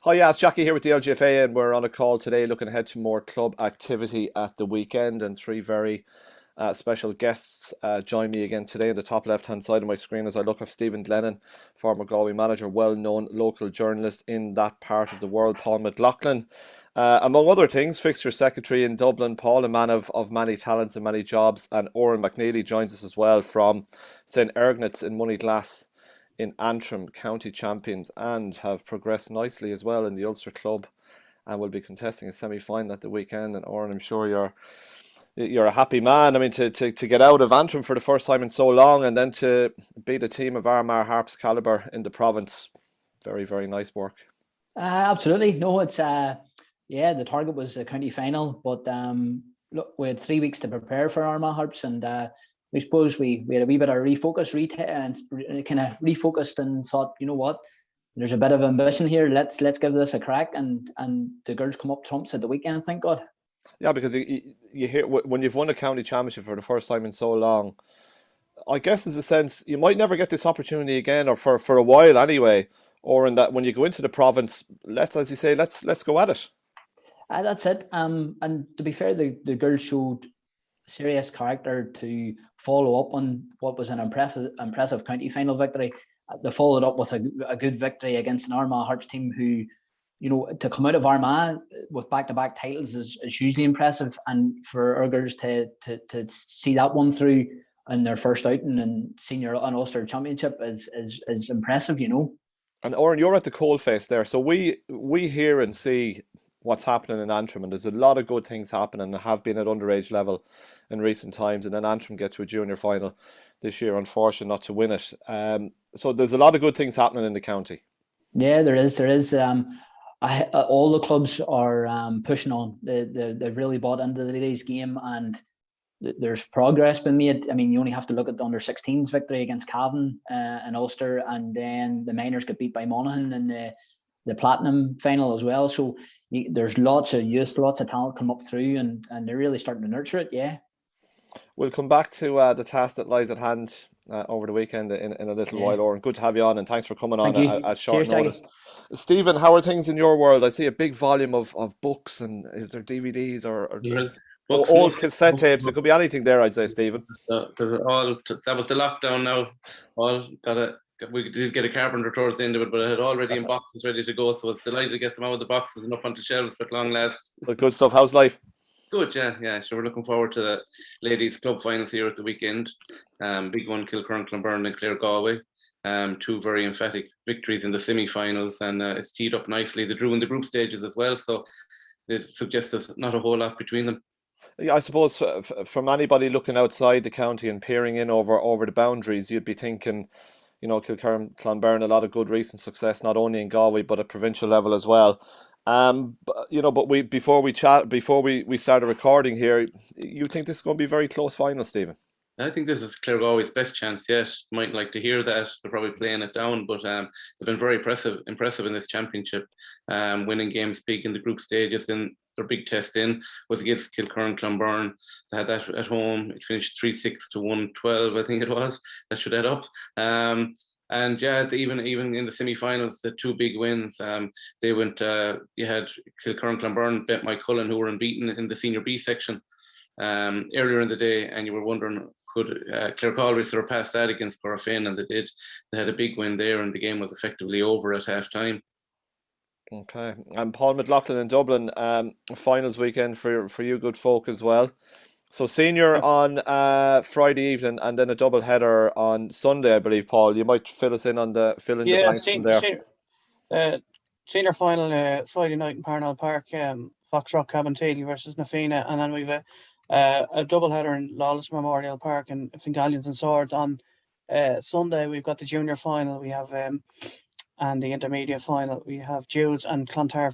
Hi, yeah, it's Jackie here with the LGFA, and we're on a call today looking ahead to more club activity at the weekend. And three very special guests join me again today in the top left-hand side of my screen as I look at Stephen Glennon, former Galway manager, well-known local journalist in that part of the world, Paul McLaughlin. Among other things, fixture secretary in Dublin, Paul, a man of many talents and many jobs, and Odhran McNeilly joins us as well from St Ergnat in Moneyglass in Antrim, county champions, and have progressed nicely as well in the Ulster club, and will be contesting a semi-final at the weekend. And Oran, I'm sure you're a happy man. I mean, to get out of Antrim for the first time in so long, and then to beat a team of Armagh Harps calibre in the province, very, very nice work. Absolutely. No, it's the target was a county final, but look, we had 3 weeks to prepare for Armagh Harps, and we suppose we had a wee bit of refocus, and kind of refocused and thought, you know what, there's a bit of ambition here. Let's give this a crack, and the girls come up trumps at the weekend. Thank God. Yeah, because you hear when you've won a county championship for the first time in so long, I guess there's a sense you might never get this opportunity again, or for a while anyway. Or in that when you go into the province, as you say, let's go at it. That's it. And to be fair, the girls showed serious character to follow up on what was an impressive county final victory. They followed up with a good victory against an Armagh Hearts team who, you know, to come out of Armagh with back-to-back titles is hugely impressive. And for our girls to see that one through in their first outing in Senior and Ulster Championship is impressive, you know. And Oren, you're at the coalface there, so we hear and see what's happening in Antrim, and there's a lot of good things happening and have been at underage level in recent times. And then Antrim get to a junior final this year, unfortunate not to win it. So there's a lot of good things happening in the county. Yeah, there is. All the clubs are pushing on. They've really bought into the ladies' game, and there's progress been made. I mean, you only have to look at the under-16s victory against Cavan and Ulster, and then the minors got beat by Monaghan in the platinum final as well. So there's lots of youth, lots of talent come up through, and they're really starting to nurture it. Yeah. We'll come back to the task that lies at hand over the weekend in a little while, Oren. Good to have you on, and thanks for coming on at short notice. Stephen, how are things in your world? I see a big volume of books, and is there DVDs or old cassette tapes? It could be anything there, I'd say, Stephen. That was the lockdown now. We did get a carpenter towards the end of it, but I had already in boxes ready to go, so I was delighted to get them out of the boxes and up onto shelves at long last. Well, good stuff. How's life? Good, yeah. So we're looking forward to the ladies' club finals here at the weekend. Big one, Kilcurran, Clonberne and Clare Galway. Two very emphatic victories in the semi-finals, and it's teed up nicely. They drew in the group stages as well, so it suggests there's not a whole lot between them. Yeah, I suppose from anybody looking outside the county and peering in over the boundaries, you'd be thinking, you know, Kilcurran, Clonberne, a lot of good recent success, not only in Galway but at provincial level as well. But before we started recording here, you think this is going to be a very close final, Stephen? I think this is Clare Galway's best chance yet. Might like to hear that. They're probably playing it down, but they've been very impressive in this championship, winning games big in the group stages. In their big test was against Kilcurran, Clonberne. They had that at home. It finished 3-6 to 1-12, I think it was. That should add up. And yeah, even in the semi-finals, the two big wins. They went. You had Kilcurran, Clonberne bet Mike Cullen, who were unbeaten in the Senior B section earlier in the day, and you were wondering, could Clare Galway surpass that against Corofin? And they did. They had a big win there, and the game was effectively over at half time. Okay, and Paul McLaughlin in Dublin, finals weekend for you good folk as well. So senior on Friday evening, and then a double header on Sunday, I believe. Paul, you might fill us in on the blanks from there. Senior final Friday night in Parnell Park, Foxrock Cabinteely versus Nafina, and then we've a double header in Lawless Memorial Park and Fingalians and Swords on Sunday. We've got the junior final. We have and the intermediate final. We have Jules and Clontarf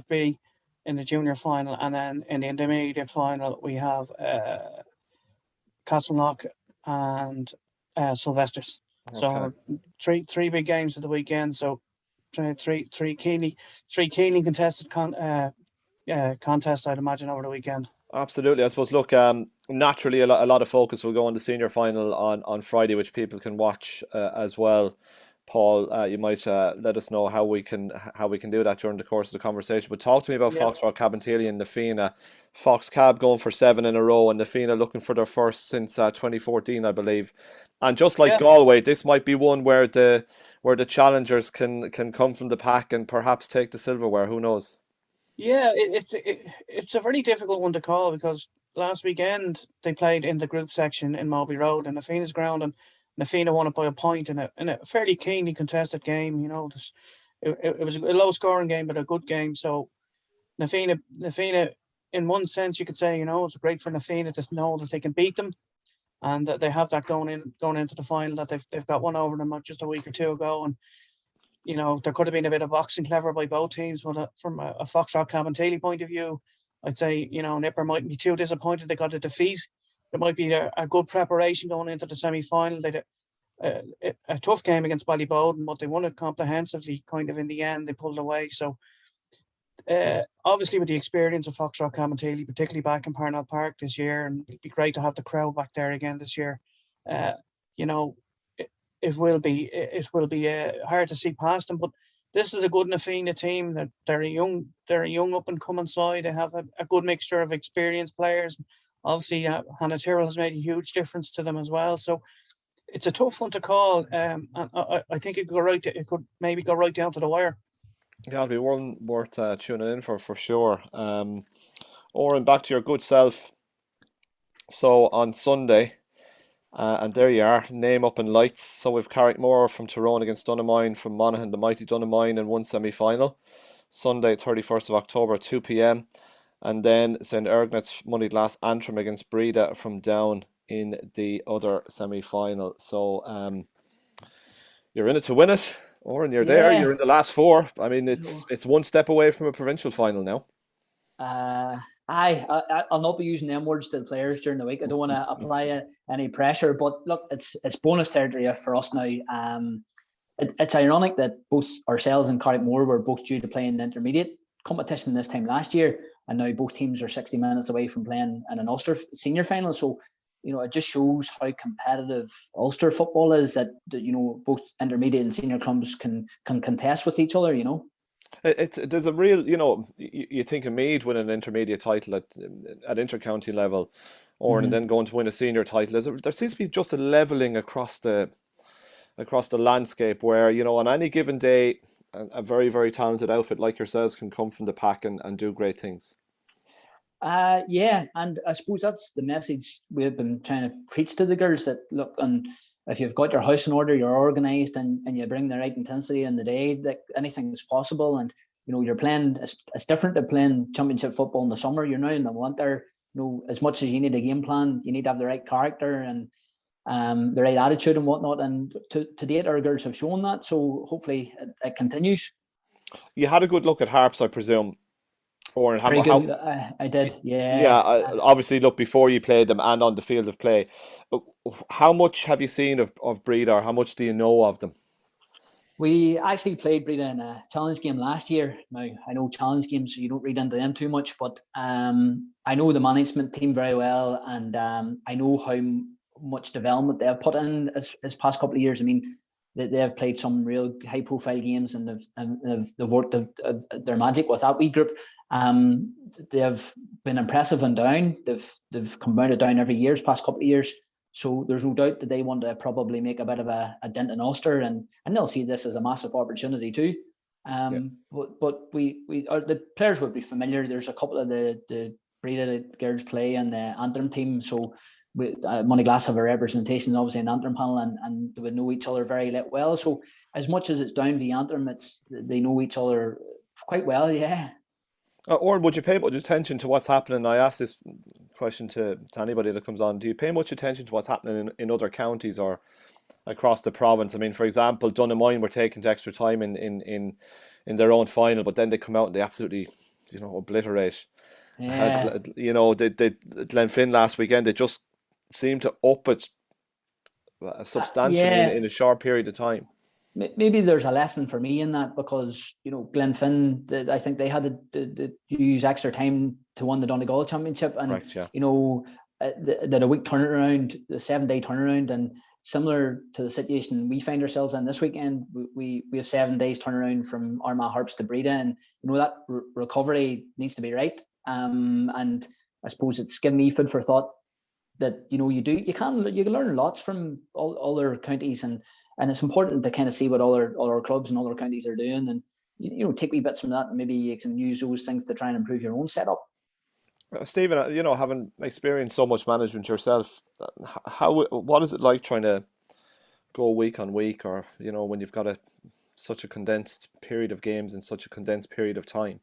B in the junior final, and then in the intermediate final we have Castleknock and Sylvester's. Okay. So three big games of the weekend. So three keenly contested contests, I'd imagine, over the weekend. Absolutely. I suppose, look, naturally a lot of focus will go on the senior final on Friday, which people can watch as well. Paul, you might let us know how we can do that during the course of the conversation. But talk to me about Foxrock, Cabinteely and Na Fianna. Fox Cab going for 7 in a row, and Na Fianna looking for their first since 2014, I believe. And just like Galway, this might be one where the challengers can come from the pack and perhaps take the silverware. Who knows? Yeah, it's a very difficult one to call, because last weekend they played in the group section in Moby Road and Na Fianna's ground, and Na Fianna won it by a point in a fairly keenly contested game. It was a low scoring game, but a good game. So Na Fianna, in one sense, you could say, it's great for Na Fianna to know that they can beat them, and that they have that going into the final, that they've got one over them just a week or two ago. And there could have been a bit of boxing clever by both teams, but from a Foxrock Cabinteely point of view, I'd say, Nipper mightn't be too disappointed they got a defeat. There might be a good preparation going into the semi-final. They had a tough game against Ballybowden, but they won it comprehensively, kind of in the end. They pulled away. So obviously with the experience of Foxrock Cabinteely, particularly back in Parnell Park this year, and it'd be great to have the crowd back there again this year. It will be hard to see past them, but this is a good Na Fianna team. That they're a young up and coming side. They have a good mixture of experienced players. Obviously, Hannah Tyrrell has made a huge difference to them as well. So it's a tough one to call. And I think it could maybe go right down to the wire. Yeah, it'll be one worth tuning in for sure. Oren, back to your good self. So on Sunday, and there you are, name up in lights. So we've Carrickmore from Tyrone against Donaghmoyne from Monaghan, the mighty Donaghmoyne in one semi-final. Sunday, 31st of October, 2 p.m. And then St Ergnat's Moneyglass Antrim against Bredagh from Down in the other semi-final. So you're in it to win it, Oren. You're there. You're in the last 4. I mean, it's one step away from a provincial final now. I'll not be using them words to the players during the week. I don't want to apply any pressure, but look, it's bonus territory for us now. It's ironic that both ourselves and Carrickmore were both due to play in the intermediate competition this time last year, and now both teams are 60 minutes away from playing in an Ulster Senior final. So, it just shows how competitive Ulster football is, that both intermediate and senior clubs can contest with each other. There's a real, you think of Meath winning an intermediate title at inter-county level, and then going to win a senior title. There seems to be just a levelling across the landscape where, on any given day, a very, very talented outfit like yourselves can come from the pack and do great things. And I suppose that's the message we've been trying to preach to the girls, that look, and if you've got your house in order, you're organised, and you bring the right intensity in the day, that anything is possible. And you're playing, it's different to playing championship football in the summer. You're now in the winter. As much as you need a game plan, you need to have the right character and the right attitude and whatnot. And to date, our girls have shown that. So hopefully it continues. You had a good look at Harps, I presume. Or I did, yeah. Obviously, look, before you played them and on the field of play, how much have you seen of Bredagh? How much do you know of them? We actually played Bredagh in a challenge game last year. Now, I know challenge games, so you don't read into them too much, but I know the management team very well, and I know how much development they have put in this past couple of years. I mean, they have played some real high-profile games, and they've worked their magic with that wee group. They have been impressive and down. They've come rounded down every year, past couple of years. So there's no doubt that they want to probably make a bit of a dent in Ulster, and they'll see this as a massive opportunity too. But the players would be familiar. There's a couple of the Bredagh girls play in the Antrim team, so Moneyglass have a representation obviously in Antrim panel, and they would know each other very well. So as much as it's down to Antrim, they know each other quite well. Yeah. Or would you pay much attention to what's happening? I ask this question to anybody that comes on. Do you pay much attention to what's happening in other counties or across the province? I mean, for example, Donaghmoyne were taken to extra time in their own final, but then they come out and they absolutely, obliterate. Yeah. They Glenfin last weekend, they just seemed to up it substantially in a short period of time. Maybe there's a lesson for me in that, because Glenfin, I think they had to use extra time to win the Donegal Championship, and Correct, yeah. that a week turnaround, the 7-day turnaround, and similar to the situation we find ourselves in this weekend. We have 7 days turnaround from Armagh Harps to Bredagh, and that recovery needs to be right. And I suppose it's given me food for thought that you can learn lots from all other counties, and it's important to kind of see what other clubs and other counties are doing, and take wee bits from that, and maybe you can use those things to try and improve your own setup. Stephen, having experienced so much management yourself, what is it like trying to go week on week, or when you've got such a condensed period of games in such a condensed period of time?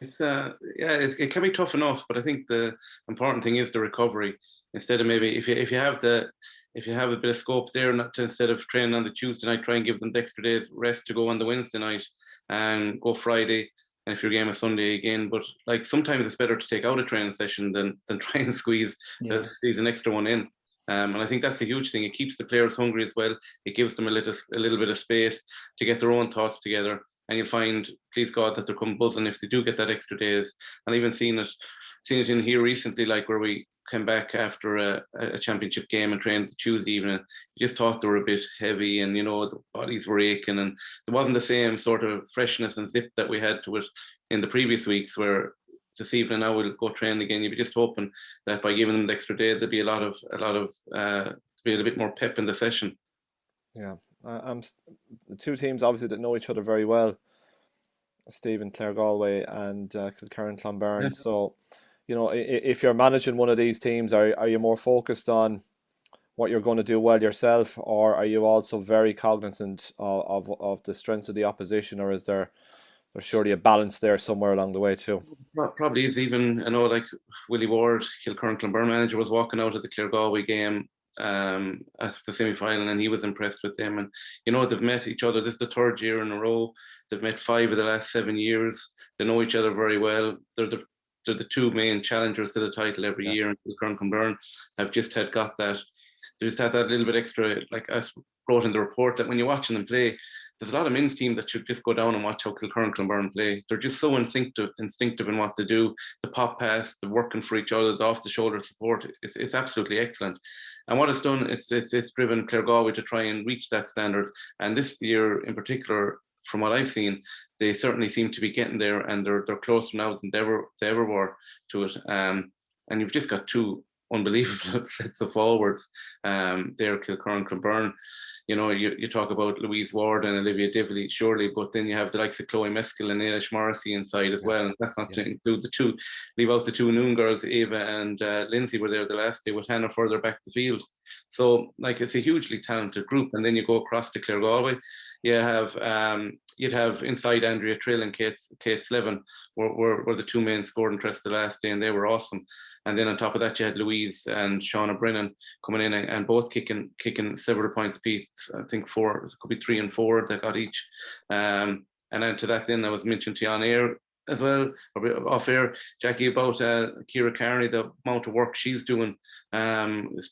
It's it can be tough enough, but I think the important thing is the recovery. Instead of maybe if you have a bit of scope there, not to, instead of training on the Tuesday night, try and give them the extra days rest to go on the Wednesday night and go Friday, and if your game is Sunday again. But like sometimes it's better to take out a training session than try and squeeze an extra one in. And I think that's a huge thing. It keeps the players hungry as well. It gives them a little bit of space to get their own thoughts together. And you'll find, please God, that they'll come buzzing if they do get that extra days. And even seen it in here recently, like where we came back after a championship game and trained Tuesday evening. You just thought they were a bit heavy, and the bodies were aching, and there wasn't the same sort of freshness and zip that we had to it in the previous weeks. Where this evening now we'll go train again. You'd be just hoping that by giving them the extra day, there'd be a bit more pep in the session. Yeah. The two teams obviously that know each other very well, Stephen, Clare Galway and Kilkerran Clonberne. Yeah. So, if you're managing one of these teams, are you more focused on what you're going to do well yourself, or are you also very cognizant of the strengths of the opposition, or is there's surely a balance there somewhere along the way too? Probably is. Even like Willie Ward, Kilkerran Clonberne manager, was walking out of the Clare Galway game at the semi-final, and he was impressed with them. And they've met each other. This is the third year in a row. They've met 5 of the last 7 years. They know each other very well. They're the two main challengers to the title every year, and Kilkerran Clonberne have just got that. They just had that little bit extra, like I wrote in the report, that when you're watching them play, there's a lot of men's team that should just go down and watch how Kilkerran Clonberne play. They're just so instinctive in what they do. The pop pass, the working for each other, the off the shoulder support. It's absolutely excellent. And what it's done, it's driven Clare Galway to try and reach that standard. And this year in particular, from what I've seen, they certainly seem to be getting there, and they're closer now than they ever were to it. And you've just got two unbelievable sets of forwards there, Kilkerran Clonberne. You talk about Louise Ward and Olivia Dively, surely, but then you have the likes of Chloe Meskel and Ailish Morrissey inside as well. And that's not to include leave out the two Noon girls, Ava and Lindsay were there the last day, with Hannah further back the field. So it's a hugely talented group. And then you go across to Clare Galway, you'd have inside Andrea Trill and Kate Slevin were the two main scored interest the last day, and they were awesome. And then on top of that, you had Louise and Shauna Brennan coming in and both kicking several points apiece. I think 4, it could be 3 and 4 that got each. And then to that, then I was mentioned to you on air as well, off air, Jackie, about Ciara Carney, the amount of work she's doing, is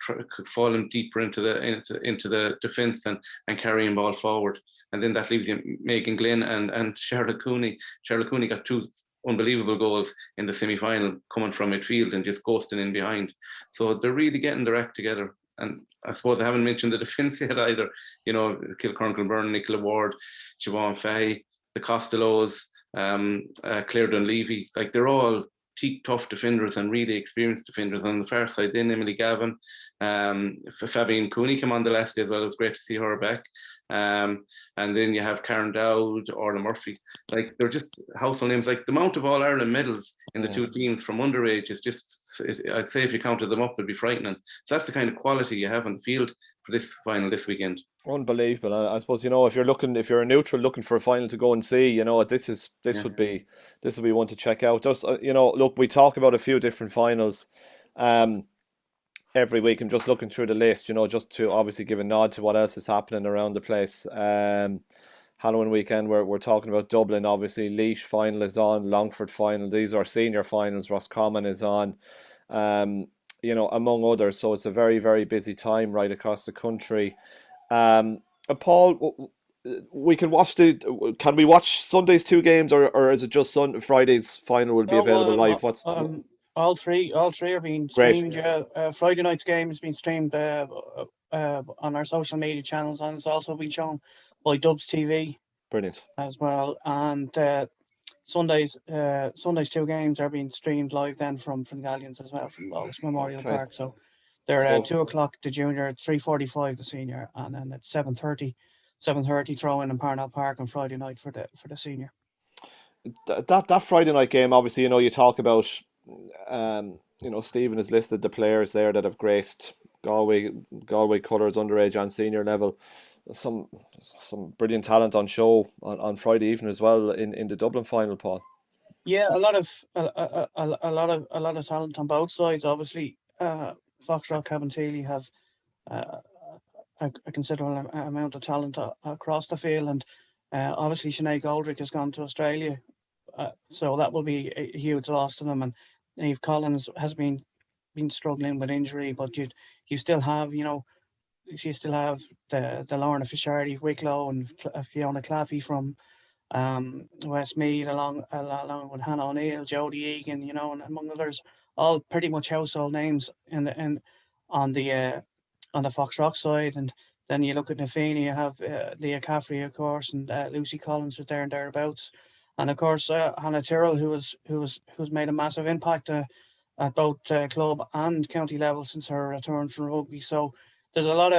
falling deeper into the defence and carrying ball forward. And then that leaves you Megan Glynn and Charlotte Cooney. Charlotte Cooney got 2 unbelievable goals in the semi-final coming from midfield and just ghosting in behind. So they're really getting their act together. And I suppose I haven't mentioned the defence yet either. Kilkerran Clonberne, Nicola Ward, Siobhan Fahey, the Costellos, Claire Dunleavy, they're all tough defenders and really experienced defenders. On the far side, then Emily Gavin, Fabian Cooney came on the last day as well. It was great to see her back. And then you have Karen Dowd, Orla Murphy. They're just household names. The amount of All-Ireland medals in the two teams from underage is just, I'd say if you counted them up, it'd be frightening. So that's the kind of quality you have on the field for this final this weekend. Unbelievable. I suppose, if you're a neutral looking for a final to go and see, this would be one to check out. Just look, we talk about a few different finals every week. I'm just looking through the list, just to obviously give a nod to what else is happening around the place. Halloween weekend, we're talking about Dublin, obviously. Laois final is on, Longford final. These are senior finals. Roscommon is on, among others. So it's a very, very busy time right across the country. Paul, can we watch Sunday's 2 games, or is it just Friday's final will be available live? All three are being streamed. Friday night's game has been streamed on our social media channels, and it's also been shown by Dubs TV Brilliant. as well. And Sunday's 2 games are being streamed live then from Galleons as well, from Lawless Memorial Okay. Park. So they're So- 2 o'clock the junior, 3:45 the senior, and then at 7:30 throw-in in Parnell Park on Friday night for the senior. That Friday night game, obviously, you talk about, Stephen has listed the players there that have graced Galway colours, underage and senior level. Some brilliant talent on show on Friday evening as well in the Dublin final, Paul. Yeah, a lot of talent on both sides. Obviously, Foxrock Cabinteely have a considerable amount of talent across the field, and obviously Sinead Goldrick has gone to Australia, so that will be a huge loss to them. And Niamh Collins has been struggling with injury, but you still have, you still have the Lorna Fishardi, Wicklow, and Fiona Claffey from Westmeath, along with Hannah O'Neill, Jodie Egan, and among others, all pretty much household names on the Foxrock side. And then you look at Nafini, you have Leah Caffrey, of course, and Lucy Collins was there and thereabouts, and of course Hannah Tyrrell, who's made a massive impact at both club and county level since her return from rugby. So there's a lot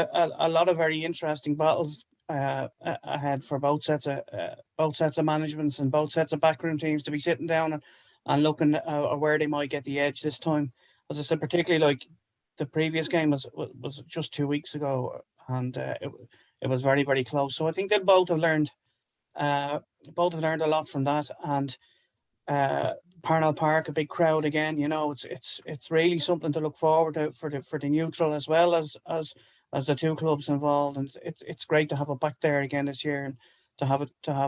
of very interesting battles ahead for both sets of managements and both sets of backroom teams to be sitting down and looking at where they might get the edge this time. As I said, particularly like the previous game was just 2 weeks ago, and it was very, very close. So I think they both have learned a lot from that. And Parnell Park, a big crowd again. It's really something to look forward to for the neutral as well as the 2 clubs involved. And it's great to have it back there again this year, and to have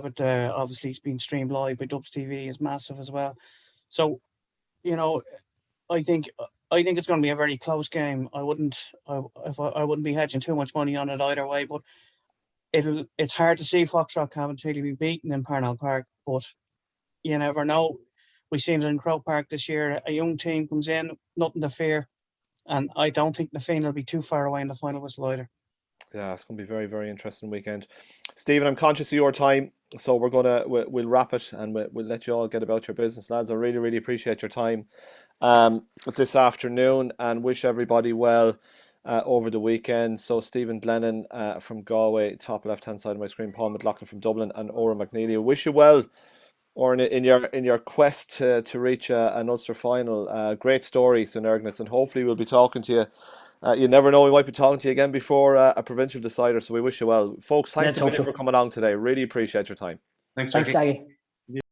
it obviously it's been streamed live by Dubs TV is massive as well. So I think it's going to be a very close game. I wouldn't be hedging too much money on it either way, but it's hard to see Foxrock Cabinteely be beaten in Parnell Park, but you never know. We've seen it in Croke Park this year. A young team comes in, nothing to fear, and I don't think Nafina will be too far away in the final whistle either. Yeah, it's going to be a very, very interesting weekend. Stephen, I'm conscious of your time, so we'll wrap it, and we'll let you all get about your business, lads. I really, really appreciate your time this afternoon, and wish everybody well over the weekend. So Stephen Glennon from Galway, top left-hand side of my screen, Paul McLaughlin from Dublin, and Odhran McNeilly. I wish you well, or in your quest to reach an Ulster final. Great story, St Ergnat, and hopefully we'll be talking to you. You never know, we might be talking to you again before a provincial decider, so we wish you well. Folks, thanks so much for coming along today. Really appreciate your time. Thanks, Thanks, Daggy.